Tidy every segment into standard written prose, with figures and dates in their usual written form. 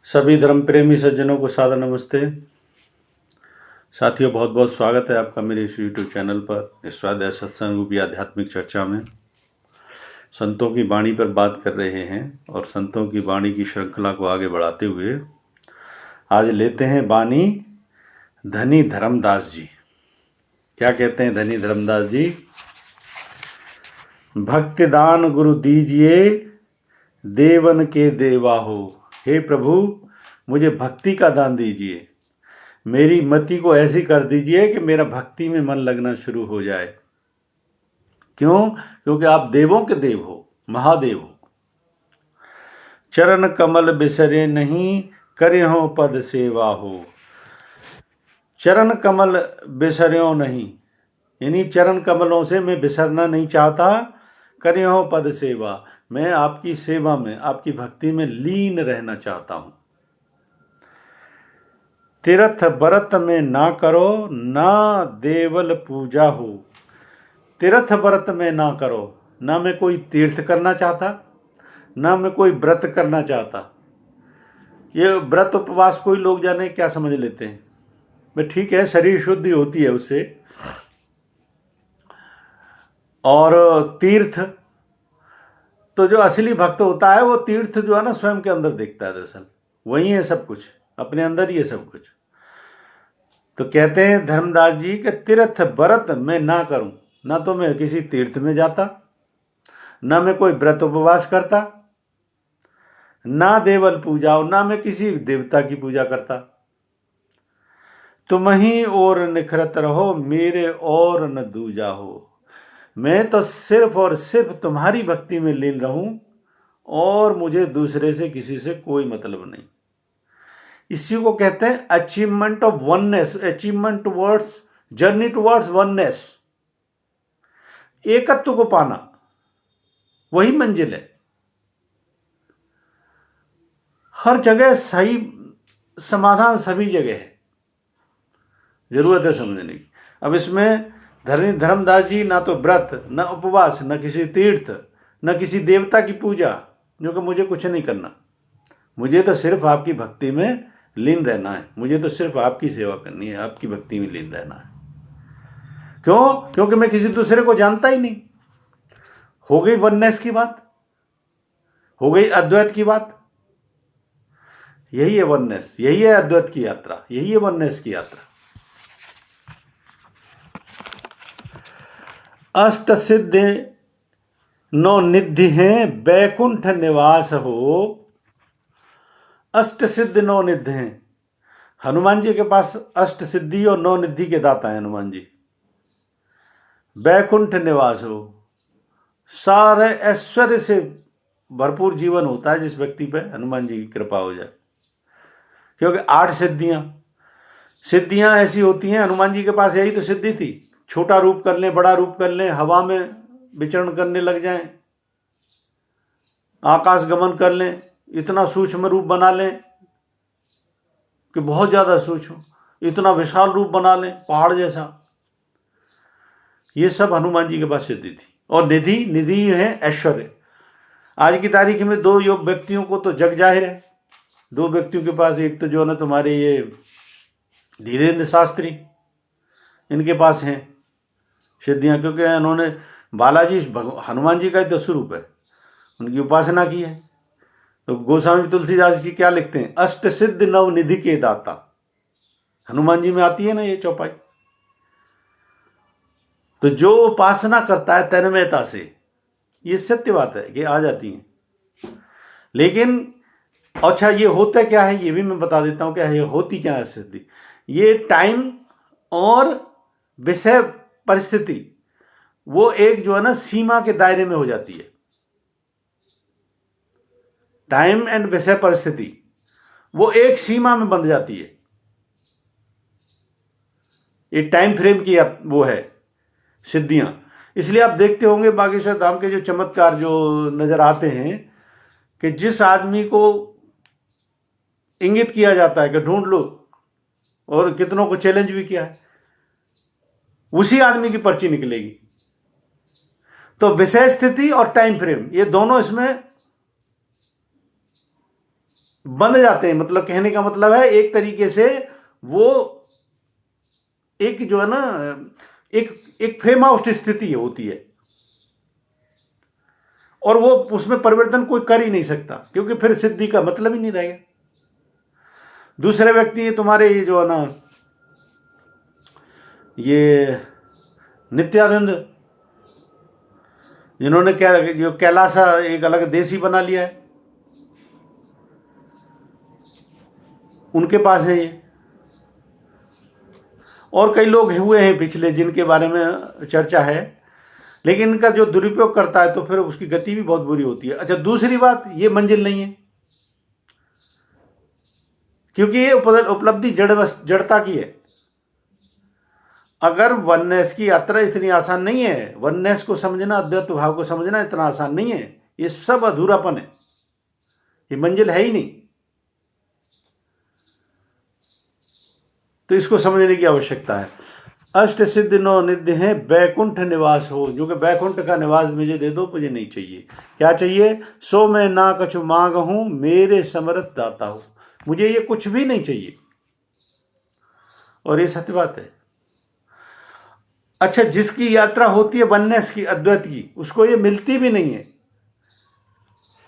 सभी धर्म प्रेमी सज्जनों को सादर नमस्ते। साथियों, बहुत बहुत स्वागत है आपका मेरे इस यूट्यूब चैनल पर इस स्वाध्याय सत्संग रूपी आध्यात्मिक चर्चा में। संतों की वाणी पर बात कर रहे हैं और संतों की वाणी की श्रृंखला को आगे बढ़ाते हुए आज लेते हैं वाणी धनी धर्मदास जी। क्या कहते हैं धनी धर्मदास जी? भक्ति दान गुरु दीजिए, देवन के देवा हो। हे प्रभु, मुझे भक्ति का दान दीजिए, मेरी मति को ऐसी कर दीजिए कि मेरा भक्ति में मन लगना शुरू हो जाए। क्यों? क्योंकि आप देवों के देव हो, महादेव हो। चरण कमल बिसरे नहीं, करे हो पद सेवा हो। चरण कमल बिसर्यो नहीं, यानी चरण कमलों से मैं बिसरना नहीं चाहता। करे हो पद सेवा, मैं आपकी सेवा में, आपकी भक्ति में लीन रहना चाहता हूं। तीर्थ व्रत में ना करो, ना देवल पूजा हो। तीर्थ व्रत में ना करो, ना मैं कोई तीर्थ करना चाहता, ना मैं कोई व्रत करना चाहता। ये व्रत उपवास कोई लोग जाने क्या समझ लेते हैं। मैं ठीक है, शरीर शुद्धि होती है उससे, और तीर्थ तो जो असली भक्त होता है वो तीर्थ जो है ना स्वयं के अंदर देखता है। दरअसल वही है सब कुछ, अपने अंदर ही है सब कुछ। तो कहते हैं धर्मदास जी कि तीर्थ व्रत मैं ना करूं, ना तो मैं किसी तीर्थ में जाता, ना मैं कोई व्रत उपवास करता, ना देवल पूजा हो, ना मैं किसी देवता की पूजा करता। तुम ही और निखरत रहो, मेरे और न दूजा हो। मैं तो सिर्फ और सिर्फ तुम्हारी भक्ति में लीन रहूं और मुझे दूसरे से किसी से कोई मतलब नहीं। इसी को कहते हैं achievement of oneness, achievement towards, journey towards oneness. एकत्व को पाना वही मंजिल है। हर जगह सही समाधान सभी जगह है, जरूरत है समझने की। अब इसमें धनी धर्मदास जी ना तो व्रत, न उपवास, न किसी तीर्थ, न किसी देवता की पूजा, जो कि मुझे कुछ नहीं करना। मुझे तो सिर्फ आपकी भक्ति में लीन रहना है, मुझे तो सिर्फ आपकी सेवा करनी है, आपकी भक्ति में लीन रहना है। क्यों? क्योंकि मैं किसी दूसरे को जानता ही नहीं। हो गई वननेस की बात, हो गई अद्वैत की बात। यही है वननेस, यही है अद्वैत की यात्रा, यही है वननेस की यात्रा। अष्ट सिद्धि नौ निधि हैं, बैकुंठ निवास हो। अष्ट सिद्धि नौ निधि हैं। हनुमान जी के पास अष्ट सिद्धि और नौ निधि के दाता है हनुमान जी। बैकुंठ निवास हो, सारे ऐश्वर्य से भरपूर जीवन होता है जिस व्यक्ति पे हनुमान जी की कृपा हो जाए। क्योंकि 8 सिद्धियां ऐसी होती हैं। हनुमान जी के पास यही तो सिद्धि थी, छोटा रूप कर लें, बड़ा रूप कर लें, हवा में विचरण करने लग जाएं, आकाश गमन कर लें, इतना सूक्ष्म रूप बना लें कि बहुत ज्यादा सूक्ष्म, इतना विशाल रूप बना लें पहाड़ जैसा। ये सब हनुमान जी के पास सिद्धि थी। और निधि है ऐश्वर्य। आज की तारीख में 2 योग व्यक्तियों को तो जग जाहिर है, 2 व्यक्तियों के पास, एक तो जो है ना तुम्हारे ये धीरेन्द्र शास्त्री, इनके पास हैं सिद्धियां, क्योंकि उन्होंने बालाजी हनुमान जी का ही तो स्वरूप है, उनकी उपासना की है। तो गोस्वामी तुलसीदास जी क्या लिखते हैं? अष्ट सिद्ध नव निधि के दाता। हनुमान जी में आती है ना ये चौपाई। तो जो उपासना करता है तन्मयता से, ये सत्य बात है कि आ जाती है। लेकिन अच्छा, ये होता क्या है ये भी मैं बता देता हूं। क्या है ये होती क्या है सिद्धि? ये टाइम और विषय परिस्थिति, वो एक जो है ना सीमा के दायरे में हो जाती है। टाइम एंड विषय परिस्थिति वो एक सीमा में बंध जाती है। ये टाइम फ्रेम की वो है सिद्धियां। इसलिए आप देखते होंगे बागेश्वर धाम के जो चमत्कार जो नजर आते हैं कि जिस आदमी को इंगित किया जाता है कि ढूंढ लो, और कितनों को चैलेंज भी किया है, उसी आदमी की पर्ची निकलेगी। तो विषय स्थिति और टाइम फ्रेम, ये दोनों इसमें बंध जाते हैं। मतलब कहने का मतलब है एक तरीके से वो एक जो है ना एक एक फ्रेम आउट स्थिति होती है, और वो उसमें परिवर्तन कोई कर ही नहीं सकता, क्योंकि फिर सिद्धि का मतलब ही नहीं रहेगा। दूसरे व्यक्ति ये तुम्हारे ये जो है ना ये नित्यानंद, जिन्होंने क्या जो कैलासा एक अलग देश ही बना लिया है, उनके पास है ये। और कई लोग हुए हैं पिछले जिनके बारे में चर्चा है, लेकिन इनका जो दुरुपयोग करता है तो फिर उसकी गति भी बहुत बुरी होती है। अच्छा, दूसरी बात, ये मंजिल नहीं है, क्योंकि ये उपलब्धि जड़ता की है। अगर वननेस की यात्रा इतनी आसान नहीं है, वननेस को समझना, अद्वैत भाव को समझना इतना आसान नहीं है। ये सब अधूरापन है, ये मंजिल है ही नहीं। तो इसको समझने की आवश्यकता है। अष्ट सिद्ध नौ निध्य है, बैकुंठ निवास हो। जो कि बैकुंठ का निवास मुझे दे दो, मुझे नहीं चाहिए। क्या चाहिए? सो मैं ना कछु मांग हूं, मेरे समर्थ दाता हो। मुझे ये कुछ भी नहीं चाहिए, और ये सत्य बात है। अच्छा, जिसकी यात्रा होती है वननेस की, अद्वैत की, उसको ये मिलती भी नहीं है।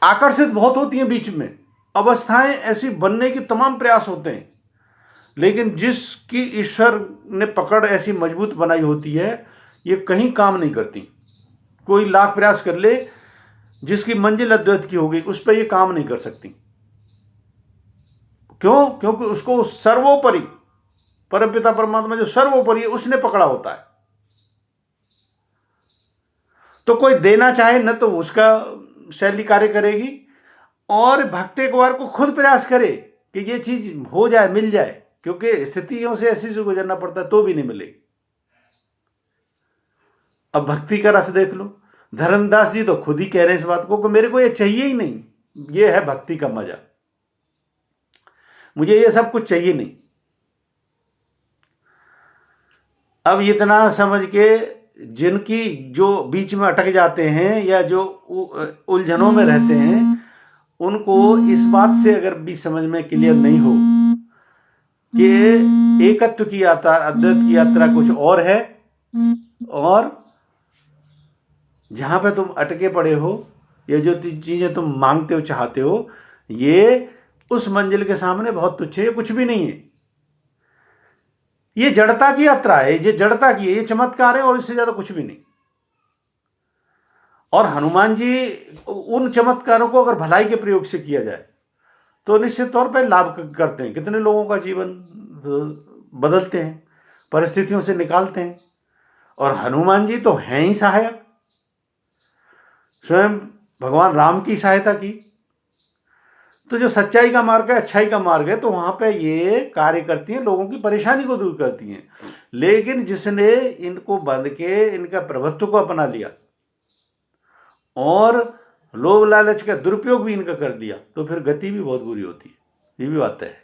आकर्षित बहुत होती हैं बीच में, अवस्थाएं ऐसी बनने की तमाम प्रयास होते हैं, लेकिन जिसकी ईश्वर ने पकड़ ऐसी मजबूत बनाई होती है, ये कहीं काम नहीं करती। कोई लाख प्रयास कर ले, जिसकी मंजिल अद्वैत की हो गई, उस पर ये काम नहीं कर सकती। क्यों? क्योंकि उसको सर्वोपरि परमपिता परमात्मा जो सर्वोपरि है, उसने पकड़ा होता है। तो कोई देना चाहे न तो उसका शैली कार्य करेगी, और भक्त एक बार को खुद प्रयास करे कि ये चीज हो जाए, मिल जाए, क्योंकि स्थितियों से ऐसी से गुजरना पड़ता है तो भी नहीं मिलेगी। अब भक्ति का रस देख लो, धर्मदास जी तो खुद ही कह रहे हैं इस बात को कि मेरे को ये चाहिए ही नहीं। ये है भक्ति का मजा, मुझे ये सब कुछ चाहिए नहीं। अब इतना समझ के जिनकी जो बीच में अटक जाते हैं या जो उलझनों में रहते हैं, उनको इस बात से अगर भी समझ में क्लियर नहीं हो कि एकत्व की यात्रा, अद्वैत की यात्रा कुछ और है, और जहां पे तुम अटके पड़े हो, ये जो चीजें तुम मांगते हो, चाहते हो, ये उस मंजिल के सामने बहुत तुच्छ है, ये कुछ भी नहीं है। ये जड़ता की यात्रा है, ये जड़ता की है, ये चमत्कार है, और इससे ज्यादा कुछ भी नहीं। और हनुमान जी उन चमत्कारों को अगर भलाई के प्रयोग से किया जाए तो निश्चित तौर पर लाभ करते हैं। कितने लोगों का जीवन बदलते हैं, परिस्थितियों से निकालते हैं। और हनुमान जी तो हैं ही सहायक, स्वयं भगवान राम की सहायता की। तो जो सच्चाई का मार्ग है, अच्छाई का मार्ग है, तो वहां पे ये कार्य करती हैं, लोगों की परेशानी को दूर करती हैं। लेकिन जिसने इनको बंध के इनका प्रभुत्व को अपना लिया और लोभ लालच का दुरुपयोग भी इनका कर दिया, तो फिर गति भी बहुत बुरी होती है। ये भी बात है।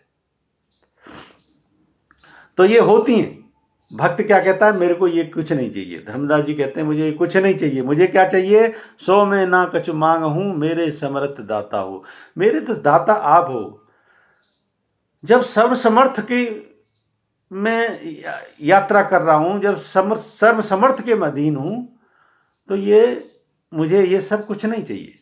तो ये होती हैं। भक्त क्या कहता है? मेरे को ये कुछ नहीं चाहिए। धर्मदास जी कहते हैं मुझे ये कुछ नहीं चाहिए। मुझे क्या चाहिए? सो मैं ना कछु मांग हूं, मेरे समर्थ दाता हो। मेरे तो दाता आप हो। जब सर्व समर्थ की मैं यात्रा कर रहा हूं, जब सर्व समर्थ के मैं अधीन हूं, तो ये मुझे ये सब कुछ नहीं चाहिए।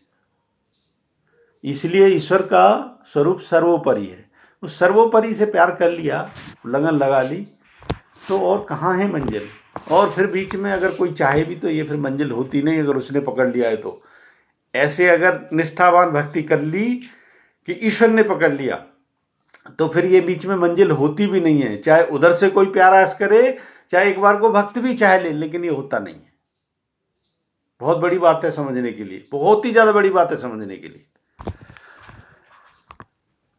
इसलिए ईश्वर का स्वरूप सर्वोपरि है। उस सर्वोपरि से प्यार कर लिया, लगन लगा ली, तो और कहाँ है मंजिल? और फिर बीच में अगर कोई चाहे भी तो ये फिर मंजिल होती नहीं, अगर उसने पकड़ लिया है तो। ऐसे अगर निष्ठावान भक्ति कर ली कि ईश्वर ने पकड़ लिया, तो फिर ये बीच में मंजिल होती भी नहीं है। चाहे उधर से कोई प्यार आस करे, चाहे एक बार को भक्त भी चाहे ले, लेकिन ये होता नहीं है। बहुत बड़ी बात है समझने के लिए, बहुत ही ज्यादा बड़ी बात है समझने के लिए।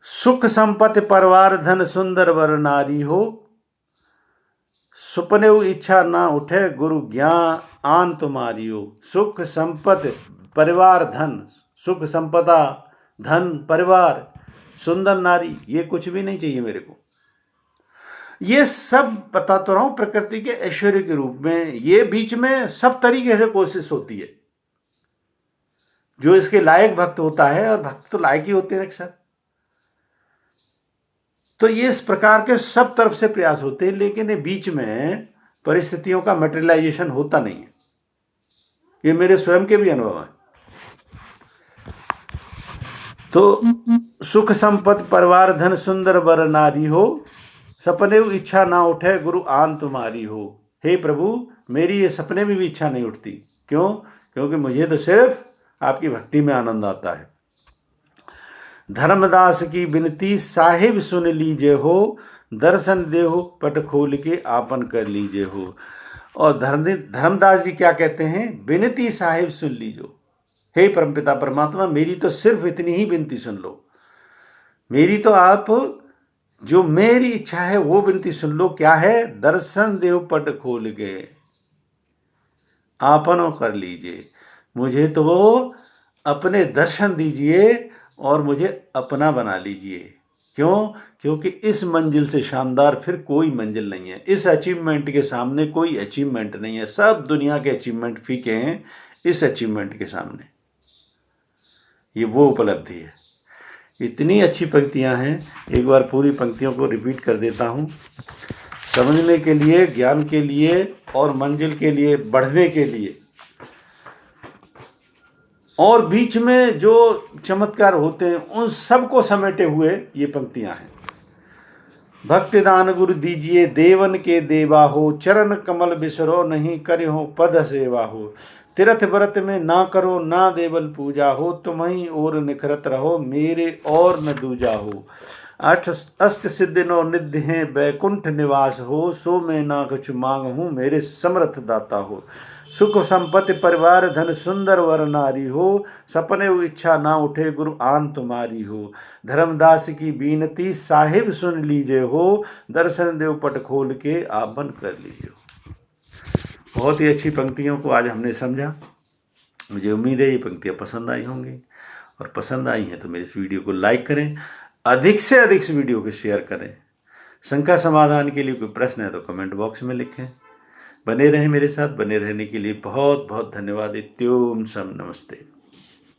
सुख संपत्ति परिवार धन सुंदर वर नारी हो, सुपने इच्छा ना उठे गुरु ज्ञान आन तुम्हारी हो। सुख संपत्ति परिवार धन, सुख संपदा धन परिवार सुंदर नारी, ये कुछ भी नहीं चाहिए मेरे को। ये सब बता तो रहा हूं प्रकृति के ऐश्वर्य के रूप में। ये बीच में सब तरीके से कोशिश होती है। जो इसके लायक भक्त होता है, और भक्त तो लायक ही होते हैं अक्सर, तो ये इस प्रकार के सब तरफ से प्रयास होते हैं, लेकिन ये बीच में परिस्थितियों का मटेरियलाइजेशन होता नहीं है। ये मेरे स्वयं के भी अनुभव है। तो सुख संपत्ति परिवार धन सुंदर वर नारी हो, सपने इच्छा ना उठे गुरु आन तुम्हारी हो। हे प्रभु, मेरी ये सपने में भी इच्छा नहीं उठती। क्यों? क्योंकि मुझे तो सिर्फ आपकी भक्ति में आनंद आता है। धर्मदास की विनती साहिब सुन लीजिए हो, दर्शन देहो पट खोल के आपन कर लीजिए हो। और धर्मदास जी क्या कहते हैं? विनती साहिब सुन लीजो। हे परमपिता परमात्मा, मेरी तो सिर्फ इतनी ही विनती सुन लो। मेरी तो आप जो मेरी इच्छा है वो विनती सुन लो। क्या है? दर्शन देव पट खोल के आपनो कर लीजिए। मुझे तो अपने दर्शन दीजिए और मुझे अपना बना लीजिए। क्यों? क्योंकि इस मंजिल से शानदार फिर कोई मंजिल नहीं है। इस अचीवमेंट के सामने कोई अचीवमेंट नहीं है। सब दुनिया के अचीवमेंट फीके हैं इस अचीवमेंट के सामने। ये वो उपलब्धि है। इतनी अच्छी पंक्तियां हैं। एक बार पूरी पंक्तियों को रिपीट कर देता हूँ, समझने के लिए, ज्ञान के लिए और मंजिल के लिए, बढ़ने के लिए। और बीच में जो चमत्कार होते हैं उन सबको समेटे हुए ये पंक्तियां हैं। भक्ति दान गुरु दीजिए देवन के देवा हो, चरण कमल बिसरो नहीं करे हो पद सेवा हो। तीर्थ व्रत में ना करो ना देवल पूजा हो, तुम्हीं और निखरत रहो मेरे और न दूजा हो। अष्ट सिद्धि नो निधि हैं बैकुंठ निवास हो, सो मैं ना कुछ मांग हूँ मेरे समर्थ दाता हो। सुख संपत्ति परिवार धन सुंदर वर नारी हो, सपने इच्छा ना उठे गुरु आन तुम्हारी हो। धर्मदास की बीनती साहिब सुन लीजिए हो, दर्शन देव पट खोल के आपन कर लीजिए। बहुत ही अच्छी पंक्तियों को आज हमने समझा। मुझे उम्मीद है ये पंक्तियाँ पसंद आई होंगी, और पसंद आई हैं तो मेरे इस वीडियो को लाइक करें, अधिक से अधिक इस वीडियो को शेयर करें। शंका समाधान के लिए कोई प्रश्न है तो कमेंट बॉक्स में लिखें। बने रहें मेरे साथ। बने रहने के लिए बहुत बहुत धन्यवाद। इत्योम सम नमस्ते।